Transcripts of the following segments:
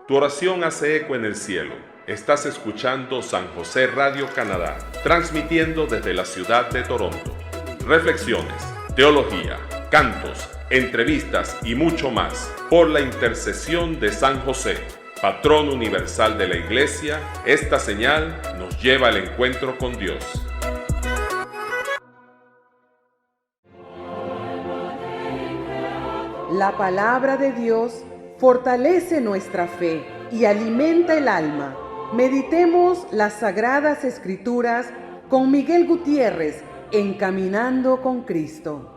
Tu oración hace eco en el cielo. Estás escuchando San José Radio Canadá, transmitiendo desde la ciudad de Toronto. Reflexiones, teología, cantos, entrevistas y mucho más por la intercesión de San José, patrón universal de la Iglesia. Esta señal nos lleva al encuentro con Dios. La palabra de Dios fortalece nuestra fe y alimenta el alma. Meditemos las Sagradas Escrituras con Miguel Gutiérrez en Caminando con Cristo.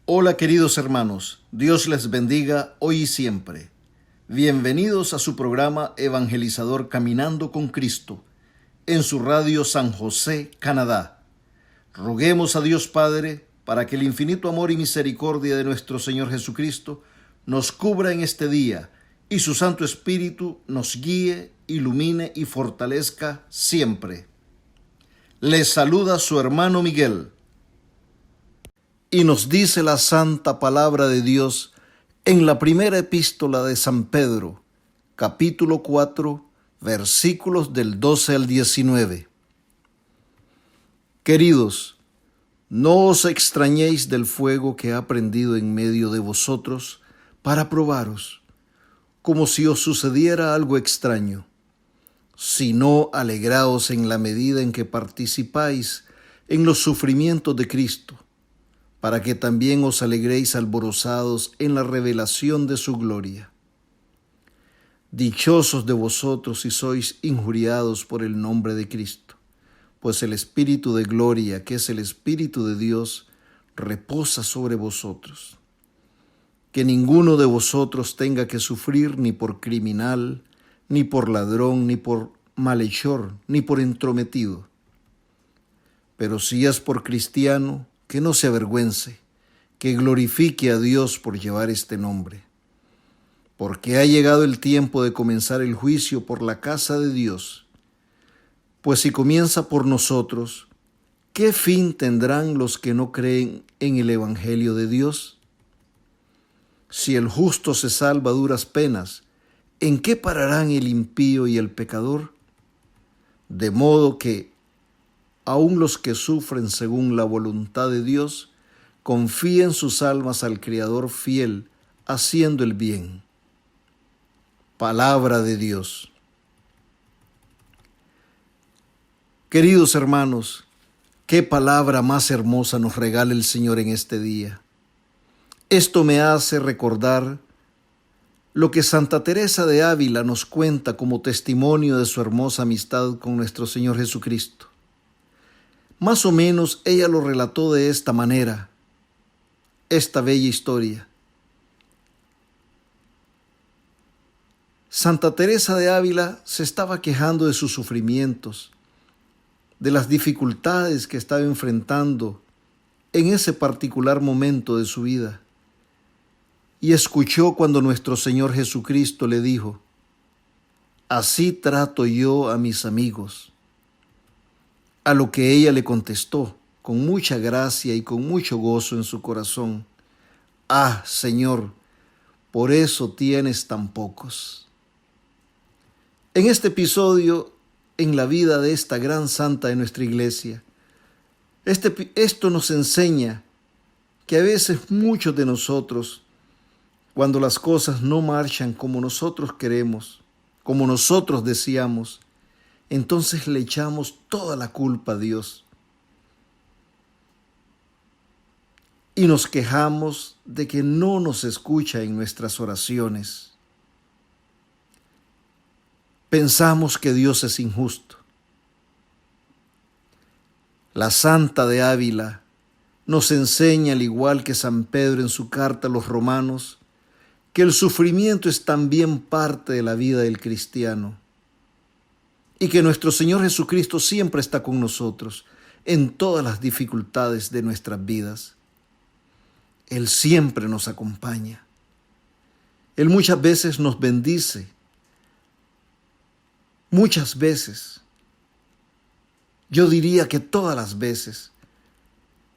Hola queridos hermanos, Dios les bendiga hoy y siempre. Bienvenidos a su programa evangelizador Caminando con Cristo, en su radio San José, Canadá. Roguemos a Dios Padre para que el infinito amor y misericordia de nuestro Señor Jesucristo nos cubra en este día y su Santo Espíritu nos guíe, ilumine y fortalezca siempre. Les saluda su hermano Miguel. Y nos dice la santa palabra de Dios en la primera epístola de San Pedro, capítulo 4, versículos del 12 al 19. Queridos, no os extrañéis del fuego que ha prendido en medio de vosotros para probaros, como si os sucediera algo extraño, sino alegraos en la medida en que participáis en los sufrimientos de Cristo, para que también os alegréis alborozados en la revelación de su gloria. Dichosos de vosotros si sois injuriados por el nombre de Cristo, pues el Espíritu de gloria, que es el Espíritu de Dios, reposa sobre vosotros. Que ninguno de vosotros tenga que sufrir ni por criminal, ni por ladrón, ni por malhechor, ni por entrometido. Pero si es por cristiano, que no se avergüence, que glorifique a Dios por llevar este nombre. Porque ha llegado el tiempo de comenzar el juicio por la casa de Dios. Pues si comienza por nosotros, ¿qué fin tendrán los que no creen en el Evangelio de Dios? Si el justo se salva a duras penas, ¿en qué pararán el impío y el pecador? De modo que, aun los que sufren según la voluntad de Dios, confíen sus almas al Creador fiel, haciendo el bien. Palabra de Dios. Queridos hermanos, qué palabra más hermosa nos regala el Señor en este día. Esto me hace recordar lo que Santa Teresa de Ávila nos cuenta como testimonio de su hermosa amistad con nuestro Señor Jesucristo. Más o menos ella lo relató de esta manera, esta bella historia. Santa Teresa de Ávila se estaba quejando de sus sufrimientos, de las dificultades que estaba enfrentando en ese particular momento de su vida. Y escuchó cuando nuestro Señor Jesucristo le dijo: así trato yo a mis amigos. A lo que ella le contestó, con mucha gracia y con mucho gozo en su corazón: ah, Señor, por eso tienes tan pocos. En este episodio, en la vida de esta gran santa de nuestra iglesia, esto nos enseña que a veces muchos de nosotros, cuando las cosas no marchan como nosotros queremos, como nosotros deseamos, entonces le echamos toda la culpa a Dios. Y nos quejamos de que no nos escucha en nuestras oraciones. Pensamos que Dios es injusto. La Santa de Ávila nos enseña, al igual que San Pedro en su carta a los romanos, que el sufrimiento es también parte de la vida del cristiano y que nuestro Señor Jesucristo siempre está con nosotros en todas las dificultades de nuestras vidas. Él siempre nos acompaña. Él muchas veces nos bendice. Muchas veces, yo diría que todas las veces,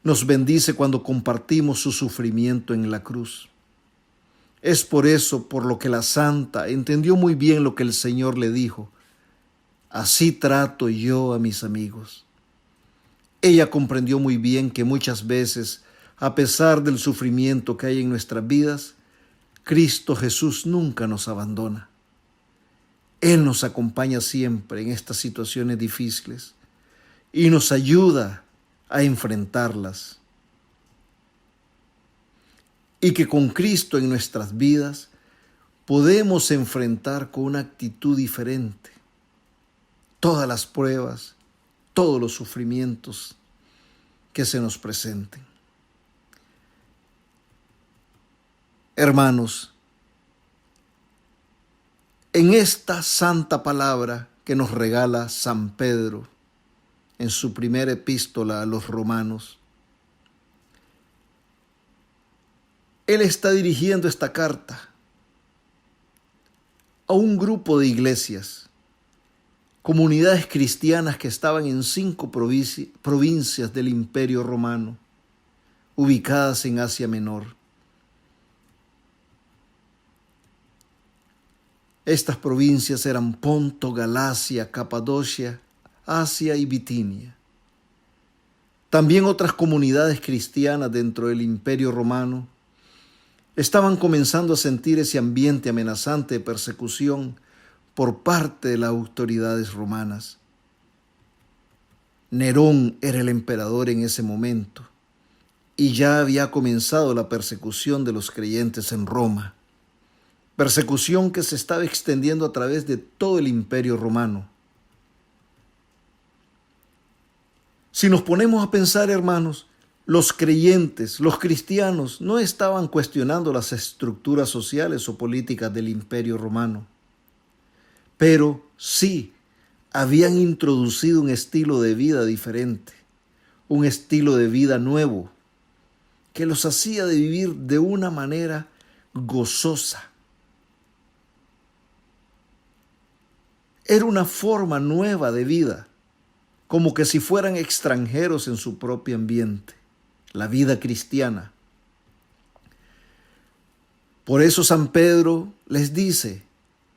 nos bendice cuando compartimos su sufrimiento en la cruz. Es por eso por lo que la santa entendió muy bien lo que el Señor le dijo: así trato yo a mis amigos. Ella comprendió muy bien que muchas veces, a pesar del sufrimiento que hay en nuestras vidas, Cristo Jesús nunca nos abandona. Él nos acompaña siempre en estas situaciones difíciles y nos ayuda a enfrentarlas. Y que con Cristo en nuestras vidas podemos enfrentar con una actitud diferente todas las pruebas, todos los sufrimientos que se nos presenten. Hermanos, en esta santa palabra que nos regala San Pedro en su primera epístola a los romanos, él está dirigiendo esta carta a un grupo de iglesias, comunidades cristianas que estaban en 5 provincias del Imperio Romano, ubicadas en Asia Menor. Estas provincias eran Ponto, Galacia, Capadocia, Asia y Bitinia. También otras comunidades cristianas dentro del Imperio Romano estaban comenzando a sentir ese ambiente amenazante de persecución por parte de las autoridades romanas. Nerón era el emperador en ese momento y ya había comenzado la persecución de los creyentes en Roma. Persecución que se estaba extendiendo a través de todo el Imperio Romano. Si nos ponemos a pensar, hermanos, los creyentes, los cristianos, no estaban cuestionando las estructuras sociales o políticas del Imperio Romano, pero sí habían introducido un estilo de vida diferente, un estilo de vida nuevo, que los hacía de vivir de una manera gozosa. Era una forma nueva de vida, como que si fueran extranjeros en su propio ambiente, la vida cristiana. Por eso San Pedro les dice: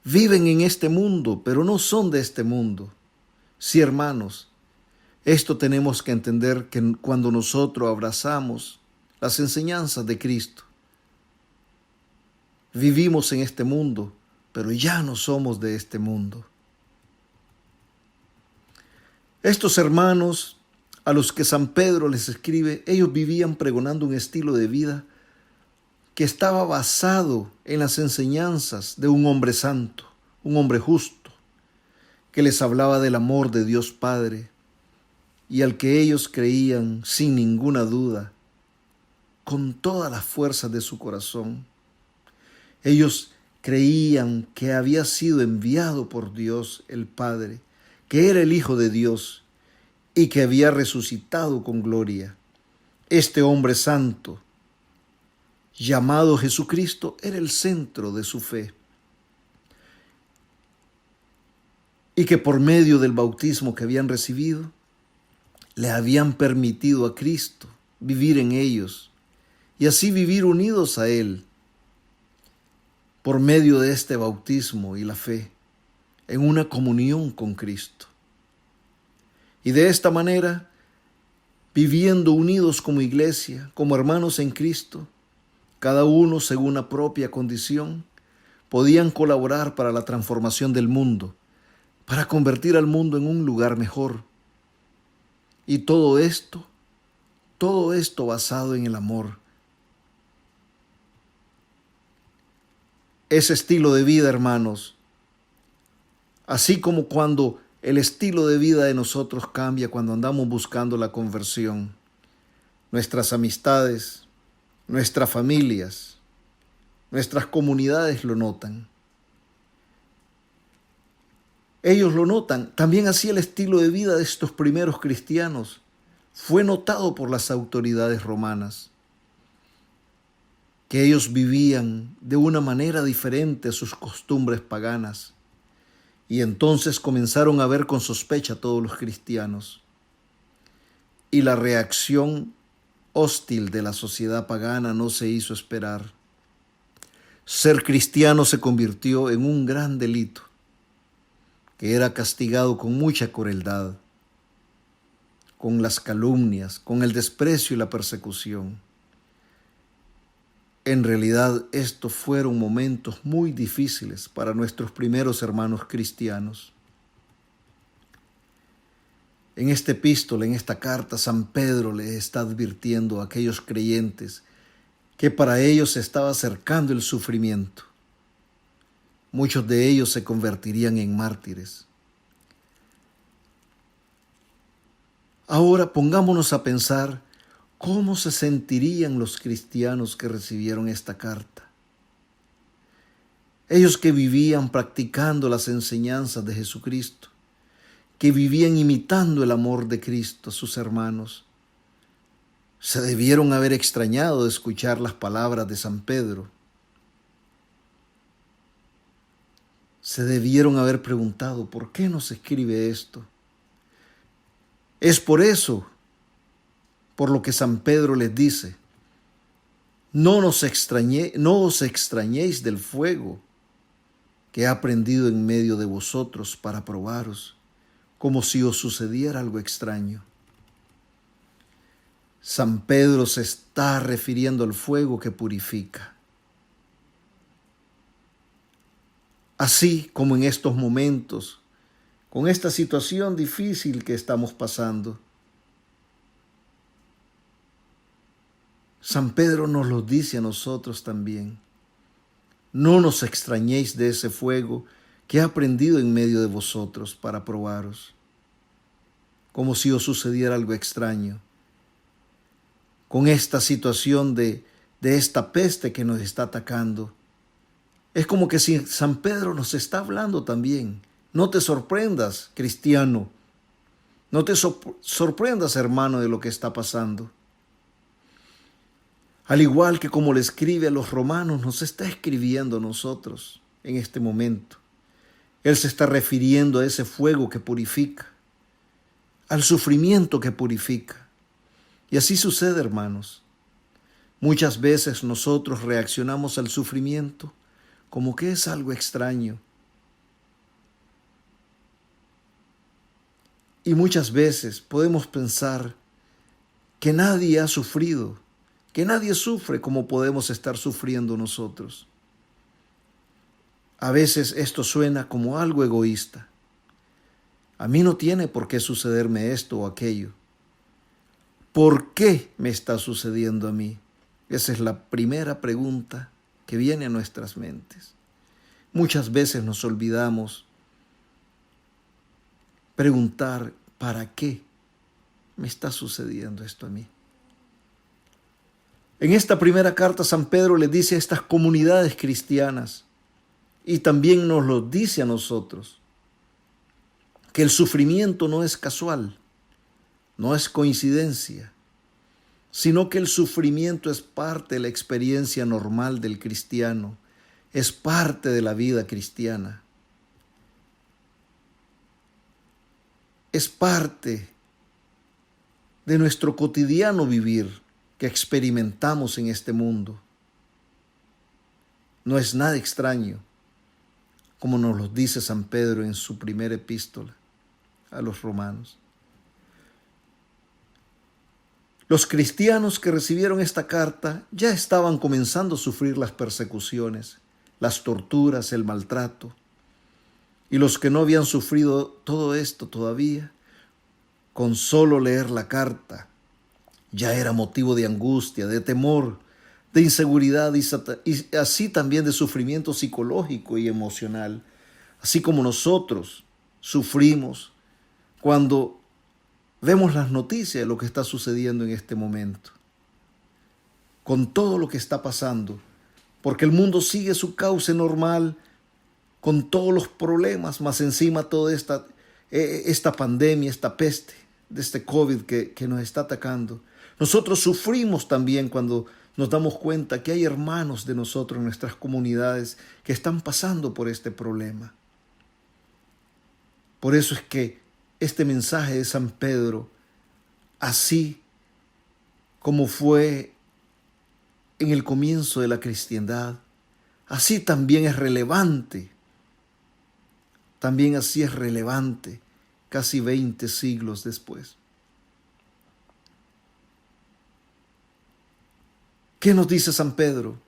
viven en este mundo, pero no son de este mundo. Sí, hermanos, esto tenemos que entender, que cuando nosotros abrazamos las enseñanzas de Cristo, vivimos en este mundo, pero ya no somos de este mundo. Estos hermanos a los que San Pedro les escribe, ellos vivían pregonando un estilo de vida que estaba basado en las enseñanzas de un hombre santo, un hombre justo, que les hablaba del amor de Dios Padre y al que ellos creían sin ninguna duda, con todas las fuerzas de su corazón. Ellos creían que había sido enviado por Dios el Padre, que era el Hijo de Dios y que había resucitado con gloria. Este hombre santo, llamado Jesucristo, era el centro de su fe. Y que por medio del bautismo que habían recibido, le habían permitido a Cristo vivir en ellos y así vivir unidos a Él por medio de este bautismo y la fe, en una comunión con Cristo. Y de esta manera, viviendo unidos como iglesia, como hermanos en Cristo, cada uno según la propia condición, podían colaborar para la transformación del mundo, para convertir al mundo en un lugar mejor. Y todo esto basado en el amor. Ese estilo de vida, hermanos, así como cuando el estilo de vida de nosotros cambia cuando andamos buscando la conversión, nuestras amistades, nuestras familias, nuestras comunidades lo notan. Ellos lo notan. También así el estilo de vida de estos primeros cristianos fue notado por las autoridades romanas, que ellos vivían de una manera diferente a sus costumbres paganas, y entonces comenzaron a ver con sospecha a todos los cristianos. Y la reacción hostil de la sociedad pagana no se hizo esperar. Ser cristiano se convirtió en un gran delito, que era castigado con mucha crueldad, con las calumnias, con el desprecio y la persecución. En realidad, estos fueron momentos muy difíciles para nuestros primeros hermanos cristianos. En esta epístola, en esta carta, San Pedro les está advirtiendo a aquellos creyentes que para ellos se estaba acercando el sufrimiento. Muchos de ellos se convertirían en mártires. Ahora pongámonos a pensar cómo se sentirían los cristianos que recibieron esta carta. Ellos que vivían practicando las enseñanzas de Jesucristo, que vivían imitando el amor de Cristo a sus hermanos, se debieron haber extrañado de escuchar las palabras de San Pedro. Se debieron haber preguntado, ¿por qué nos escribe esto? Es por eso, por lo que San Pedro les dice, no os extrañéis del fuego que ha prendido en medio de vosotros para probaros, como si os sucediera algo extraño. San Pedro se está refiriendo al fuego que purifica. Así como en estos momentos, con esta situación difícil que estamos pasando, San Pedro nos lo dice a nosotros también. No nos extrañéis de ese fuego que ha prendido en medio de vosotros para probaros, como si os sucediera algo extraño. Con esta situación de esta peste que nos está atacando, es como que si San Pedro nos está hablando también. No te sorprendas, cristiano. No te sorprendas, hermano, de lo que está pasando. Al igual que como le escribe a los romanos, nos está escribiendo a nosotros en este momento. Él se está refiriendo a ese fuego que purifica, al sufrimiento que purifica. Y así sucede, hermanos. Muchas veces nosotros reaccionamos al sufrimiento como que es algo extraño. Y muchas veces podemos pensar que nadie ha sufrido, que nadie sufre como podemos estar sufriendo nosotros. A veces esto suena como algo egoísta. A mí no tiene por qué sucederme esto o aquello. ¿Por qué me está sucediendo a mí? Esa es la primera pregunta que viene a nuestras mentes. Muchas veces nos olvidamos preguntar, ¿para qué me está sucediendo esto a mí? En esta primera carta, San Pedro le dice a estas comunidades cristianas, y también nos lo dice a nosotros, que el sufrimiento no es casual, no es coincidencia, sino que el sufrimiento es parte de la experiencia normal del cristiano, es parte de la vida cristiana, es parte de nuestro cotidiano vivir que experimentamos en este mundo. No es nada extraño, como nos lo dice San Pedro en su primera epístola a los romanos. Los cristianos que recibieron esta carta ya estaban comenzando a sufrir las persecuciones, las torturas, el maltrato. Y los que no habían sufrido todo esto todavía, con solo leer la carta, ya era motivo de angustia, de temor, de inseguridad y así también de sufrimiento psicológico y emocional, así como nosotros sufrimos cuando vemos las noticias de lo que está sucediendo en este momento, con todo lo que está pasando, porque el mundo sigue su cauce normal, con todos los problemas, más encima toda esta pandemia, esta peste de este COVID que nos está atacando. Nosotros sufrimos también cuando nos damos cuenta que hay hermanos de nosotros en nuestras comunidades que están pasando por este problema. Por eso es que este mensaje de San Pedro así como fue en el comienzo de la cristiandad, así también es relevante. También así es relevante casi 20 siglos después. ¿Qué nos dice San Pedro?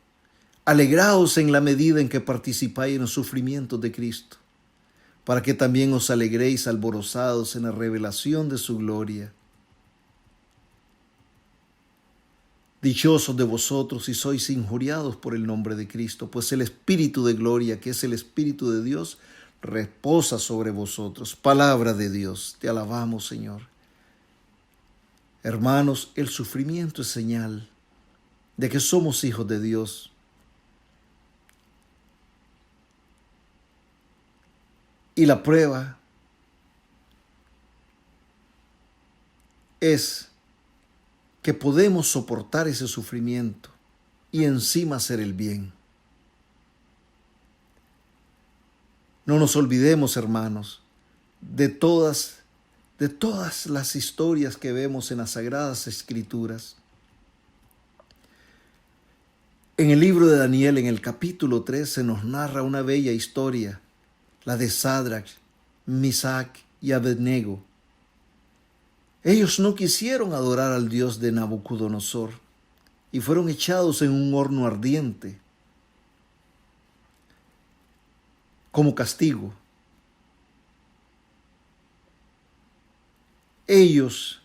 Alegraos en la medida en que participáis en los sufrimientos de Cristo, para que también os alegréis alborozados en la revelación de su gloria. Dichosos de vosotros si sois injuriados por el nombre de Cristo, pues el Espíritu de gloria, que es el Espíritu de Dios, reposa sobre vosotros. Palabra de Dios, te alabamos, Señor. Hermanos, el sufrimiento es señal de que somos hijos de Dios. Y la prueba es que podemos soportar ese sufrimiento y encima hacer el bien. No nos olvidemos, hermanos, de todas las historias que vemos en las Sagradas Escrituras. En el libro de Daniel, en el capítulo 3, se nos narra una bella historia, la de Sadrach, Misac y Abednego. Ellos no quisieron adorar al Dios de Nabucodonosor y fueron echados en un horno ardiente como castigo. Ellos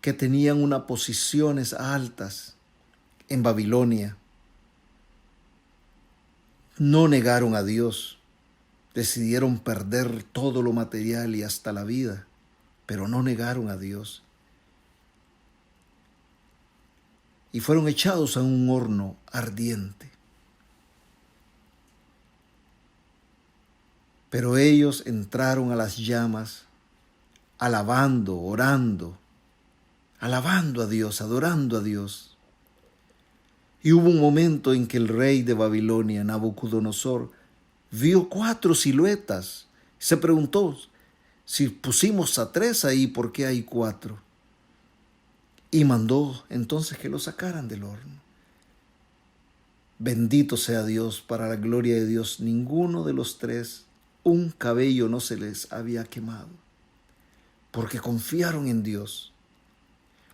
que tenían unas posiciones altas en Babilonia no negaron a Dios, decidieron perder todo lo material y hasta la vida, pero no negaron a Dios. Y fueron echados a un horno ardiente. Pero ellos entraron a las llamas, alabando, orando, alabando a Dios, adorando a Dios. Y hubo un momento en que el rey de Babilonia, Nabucodonosor, vio 4 siluetas. Se preguntó, si pusimos a 3 ahí, ¿por qué hay 4? Y mandó entonces que lo sacaran del horno. Bendito sea Dios, para la gloria de Dios, ninguno de los 3, un cabello no se les había quemado, porque confiaron en Dios,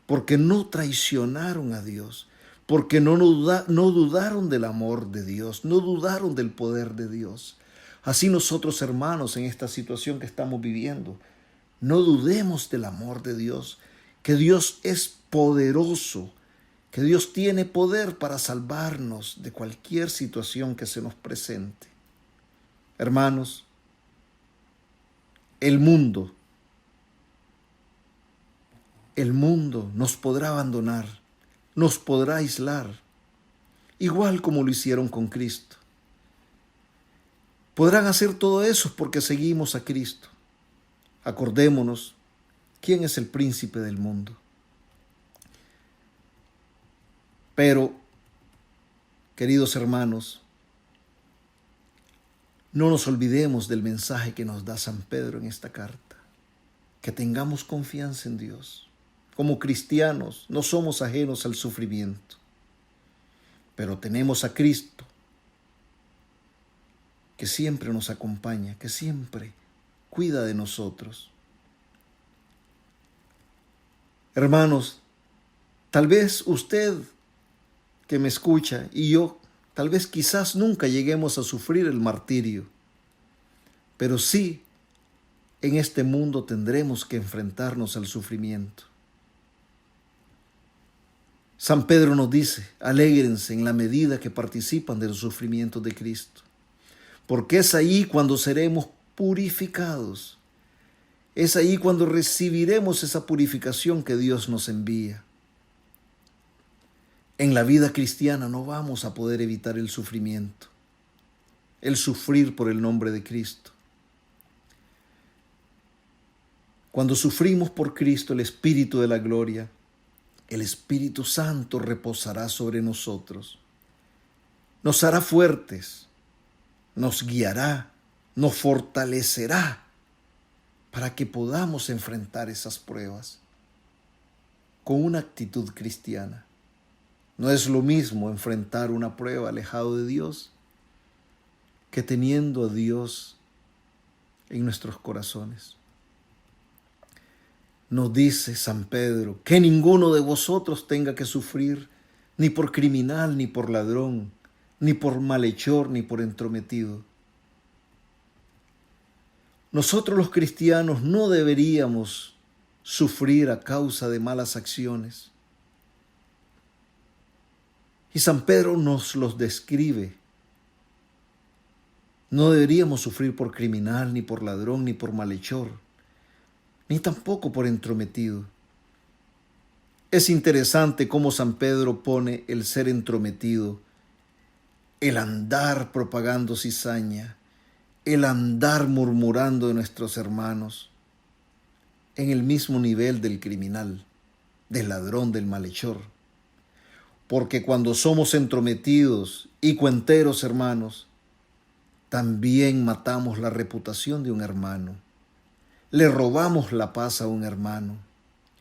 porque no traicionaron a Dios, porque no dudaron del amor de Dios, no dudaron del poder de Dios. Así nosotros, hermanos, en esta situación que estamos viviendo, no dudemos del amor de Dios, que Dios es poderoso, que Dios tiene poder para salvarnos de cualquier situación que se nos presente. Hermanos, el mundo nos podrá abandonar, nos podrá aislar, igual como lo hicieron con Cristo. Podrán hacer todo eso porque seguimos a Cristo. Acordémonos, ¿quién es el príncipe del mundo? Pero, queridos hermanos, no nos olvidemos del mensaje que nos da San Pedro en esta carta, que tengamos confianza en Dios. Como cristianos no somos ajenos al sufrimiento, pero tenemos a Cristo que siempre nos acompaña, que siempre cuida de nosotros. Hermanos, tal vez usted que me escucha y yo, tal vez quizás nunca lleguemos a sufrir el martirio, pero sí en este mundo tendremos que enfrentarnos al sufrimiento. San Pedro nos dice, alégrense en la medida que participan de los sufrimientos de Cristo, porque es ahí cuando seremos purificados, es ahí cuando recibiremos esa purificación que Dios nos envía. En la vida cristiana no vamos a poder evitar el sufrimiento, el sufrir por el nombre de Cristo. Cuando sufrimos por Cristo, el Espíritu de la gloria, el Espíritu Santo reposará sobre nosotros. Nos hará fuertes, nos guiará, nos fortalecerá para que podamos enfrentar esas pruebas con una actitud cristiana. No es lo mismo enfrentar una prueba alejado de Dios que teniendo a Dios en nuestros corazones. Nos dice San Pedro que ninguno de vosotros tenga que sufrir ni por criminal, ni por ladrón, ni por malhechor, ni por entrometido. Nosotros los cristianos no deberíamos sufrir a causa de malas acciones. Y San Pedro nos los describe. No deberíamos sufrir por criminal, ni por ladrón, ni por malhechor, ni tampoco por entrometido. Es interesante cómo San Pedro pone el ser entrometido, el andar propagando cizaña, el andar murmurando de nuestros hermanos, en el mismo nivel del criminal, del ladrón, del malhechor. Porque cuando somos entrometidos y cuenteros, hermanos, también matamos la reputación de un hermano. Le robamos la paz a un hermano,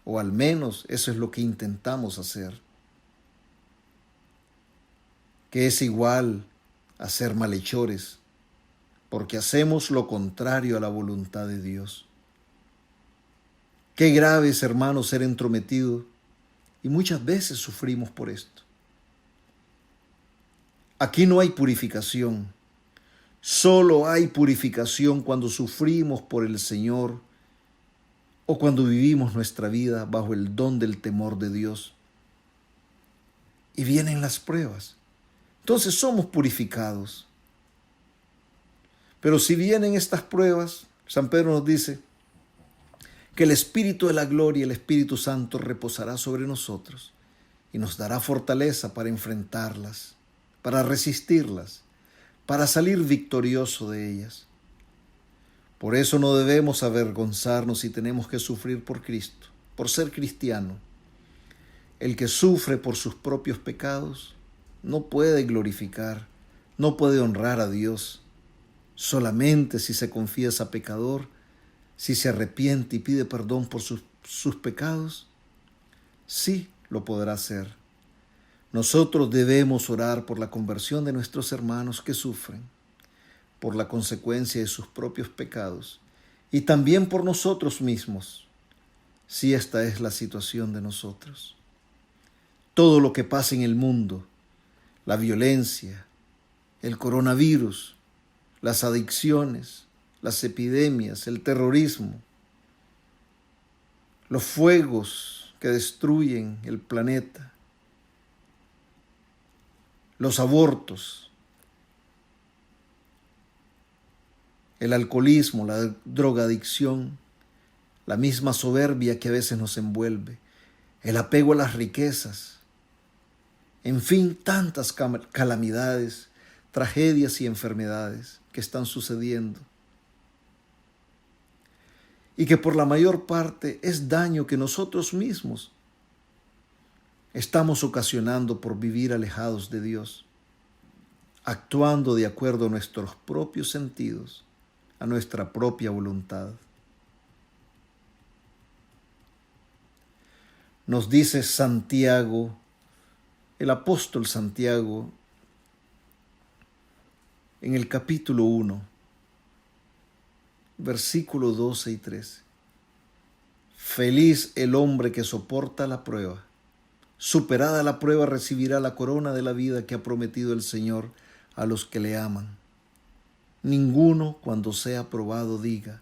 o al menos eso es lo que intentamos hacer, que es igual a ser malhechores, porque hacemos lo contrario a la voluntad de Dios. Qué grave es, hermanos, ser entrometido, y muchas veces sufrimos por esto. Aquí no hay purificación. Solo hay purificación cuando sufrimos por el Señor o cuando vivimos nuestra vida bajo el don del temor de Dios. Y vienen las pruebas. Entonces somos purificados. Pero si vienen estas pruebas, San Pedro nos dice que el Espíritu de la gloria, el Espíritu Santo, reposará sobre nosotros y nos dará fortaleza para enfrentarlas, para resistirlas, para salir victorioso de ellas. Por eso no debemos avergonzarnos si tenemos que sufrir por Cristo, por ser cristiano. El que sufre por sus propios pecados no puede glorificar, no puede honrar a Dios. Solamente si se confiesa pecador, si se arrepiente y pide perdón por sus pecados, sí lo podrá hacer. Nosotros debemos orar por la conversión de nuestros hermanos que sufren, por la consecuencia de sus propios pecados y también por nosotros mismos, si esta es la situación de nosotros. Todo lo que pasa en el mundo, la violencia, el coronavirus, las adicciones, las epidemias, el terrorismo, los fuegos que destruyen el planeta, los abortos, el alcoholismo, la drogadicción, la misma soberbia que a veces nos envuelve, el apego a las riquezas, en fin, tantas calamidades, tragedias y enfermedades que están sucediendo y que por la mayor parte es daño que nosotros mismos estamos ocasionando por vivir alejados de Dios, actuando de acuerdo a nuestros propios sentidos, a nuestra propia voluntad. Nos dice Santiago, el apóstol Santiago, en el capítulo 1, versículos 12 y 13. Feliz el hombre que soporta la prueba. Superada la prueba recibirá la corona de la vida que ha prometido el Señor a los que le aman. Ninguno cuando sea probado diga,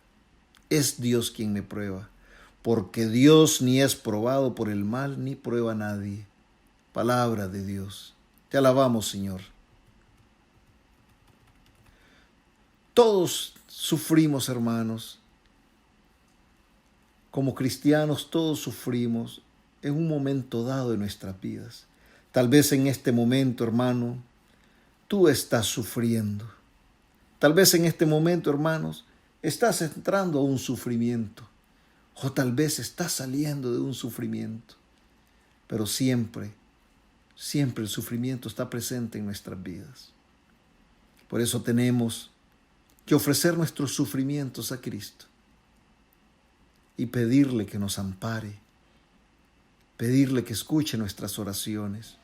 es Dios quien me prueba, porque Dios ni es probado por el mal ni prueba a nadie. Palabra de Dios. Te alabamos, Señor. Todos sufrimos, hermanos. Como cristianos todos sufrimos en un momento dado de nuestras vidas. Tal vez en este momento, hermano, tú estás sufriendo. Tal vez en este momento, hermanos, estás entrando a un sufrimiento. O tal vez estás saliendo de un sufrimiento. Pero siempre el sufrimiento está presente en nuestras vidas. Por eso tenemos que ofrecer nuestros sufrimientos a Cristo y pedirle que nos ampare, pedirle que escuche nuestras oraciones.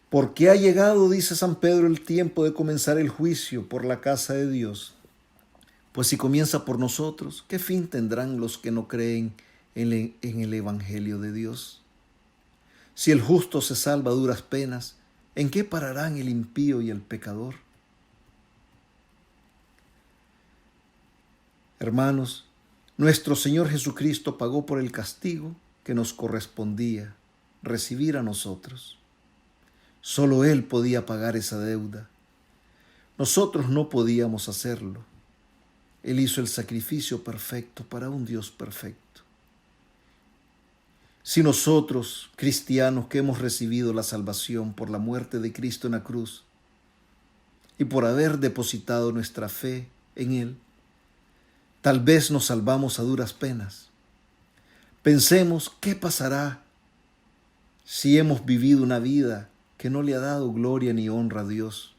Porque ha llegado, dice San Pedro, el tiempo de comenzar el juicio por la casa de Dios. Pues si comienza por nosotros, ¿qué fin tendrán los que no creen en el Evangelio de Dios? Si el justo se salva a duras penas, ¿en qué pararán el impío y el pecador? Hermanos, nuestro Señor Jesucristo pagó por el castigo que nos correspondía recibir a nosotros. Solo Él podía pagar esa deuda. Nosotros no podíamos hacerlo. Él hizo el sacrificio perfecto para un Dios perfecto. Si nosotros, cristianos que hemos recibido la salvación por la muerte de Cristo en la cruz y por haber depositado nuestra fe en Él, tal vez nos salvamos a duras penas. Pensemos qué pasará si hemos vivido una vida que no le ha dado gloria ni honra a Dios.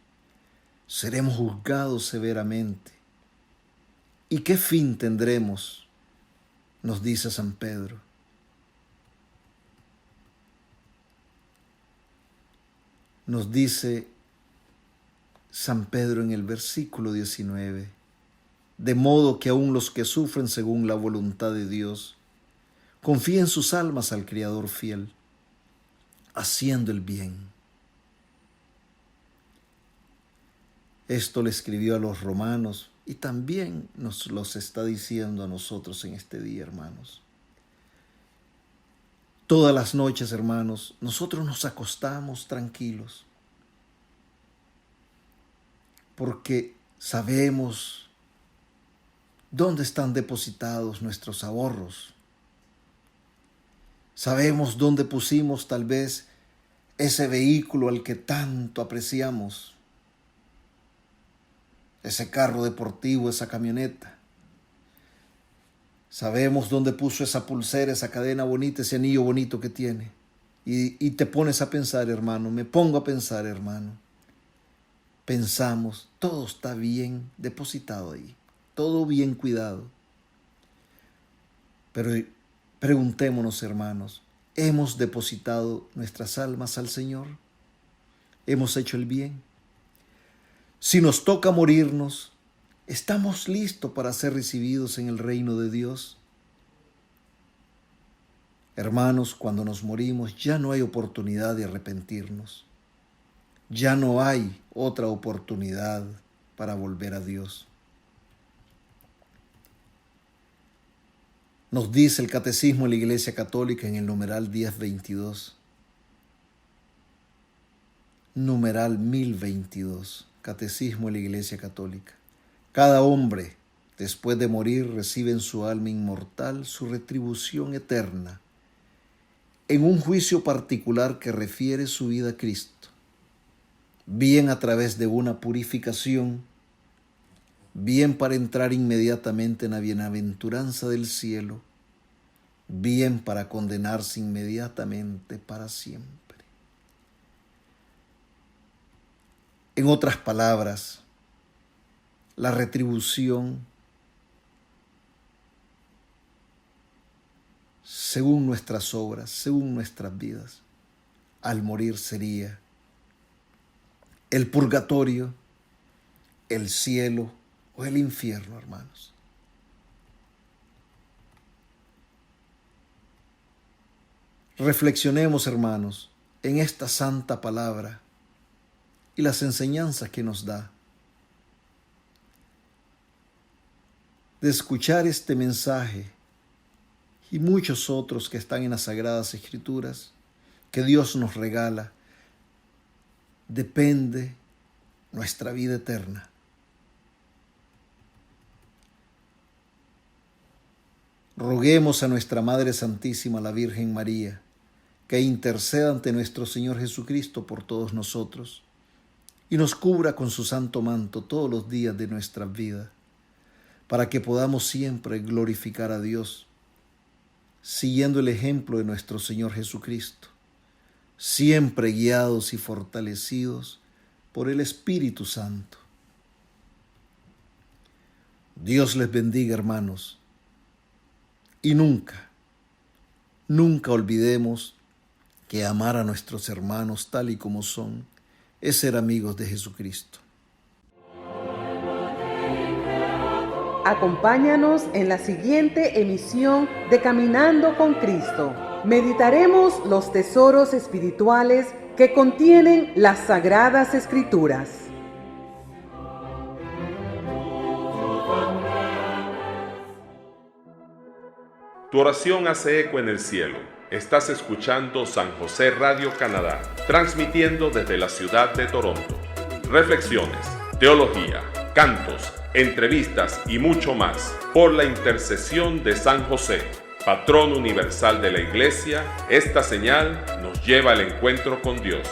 Seremos juzgados severamente. ¿Y qué fin tendremos? Nos dice San Pedro. Nos dice San Pedro en el versículo 19, de modo que aun los que sufren según la voluntad de Dios, confíen sus almas al Criador fiel, haciendo el bien. Esto le escribió a los romanos y también nos los está diciendo a nosotros en este día, hermanos. Todas las noches, hermanos, nosotros nos acostamos tranquilos porque sabemos dónde están depositados nuestros ahorros. Sabemos dónde pusimos tal vez ese vehículo al que tanto apreciamos, ese carro deportivo, esa camioneta. Sabemos dónde puso esa pulsera, esa cadena bonita, ese anillo bonito que tiene. Y te pones a pensar, hermano, me pongo a pensar, hermano. Pensamos, todo está bien depositado ahí, todo bien cuidado. Pero preguntémonos, hermanos, ¿hemos depositado nuestras almas al Señor? ¿Hemos hecho el bien? Si nos toca morirnos, ¿estamos listos para ser recibidos en el reino de Dios? Hermanos, cuando nos morimos ya no hay oportunidad de arrepentirnos. Ya no hay otra oportunidad para volver a Dios. Nos dice el Catecismo de la Iglesia Católica en el numeral 1022. Numeral 1022. Catecismo de la Iglesia Católica. Cada hombre, después de morir, recibe en su alma inmortal su retribución eterna, en un juicio particular que refiere su vida a Cristo, bien a través de una purificación, bien para entrar inmediatamente en la bienaventuranza del cielo, bien para condenarse inmediatamente para siempre. En otras palabras, la retribución, según nuestras obras, según nuestras vidas, al morir sería el purgatorio, el cielo o el infierno, hermanos. Reflexionemos, hermanos, en esta santa palabra y las enseñanzas que nos da. De escuchar este mensaje y muchos otros que están en las Sagradas Escrituras que Dios nos regala, depende nuestra vida eterna. Roguemos a nuestra Madre Santísima, la Virgen María, que interceda ante nuestro Señor Jesucristo por todos nosotros y nos cubra con su santo manto todos los días de nuestra vida, para que podamos siempre glorificar a Dios, siguiendo el ejemplo de nuestro Señor Jesucristo, siempre guiados y fortalecidos por el Espíritu Santo. Dios les bendiga, hermanos. Y nunca olvidemos que amar a nuestros hermanos tal y como son es ser amigos de Jesucristo. Acompáñanos en la siguiente emisión de Caminando con Cristo. Meditaremos los tesoros espirituales que contienen las Sagradas Escrituras. Tu oración hace eco en el cielo. Estás escuchando San José Radio Canadá, transmitiendo desde la ciudad de Toronto. Reflexiones, teología, cantos, entrevistas y mucho más. Por la intercesión de San José, patrón universal de la Iglesia, esta señal nos lleva al encuentro con Dios.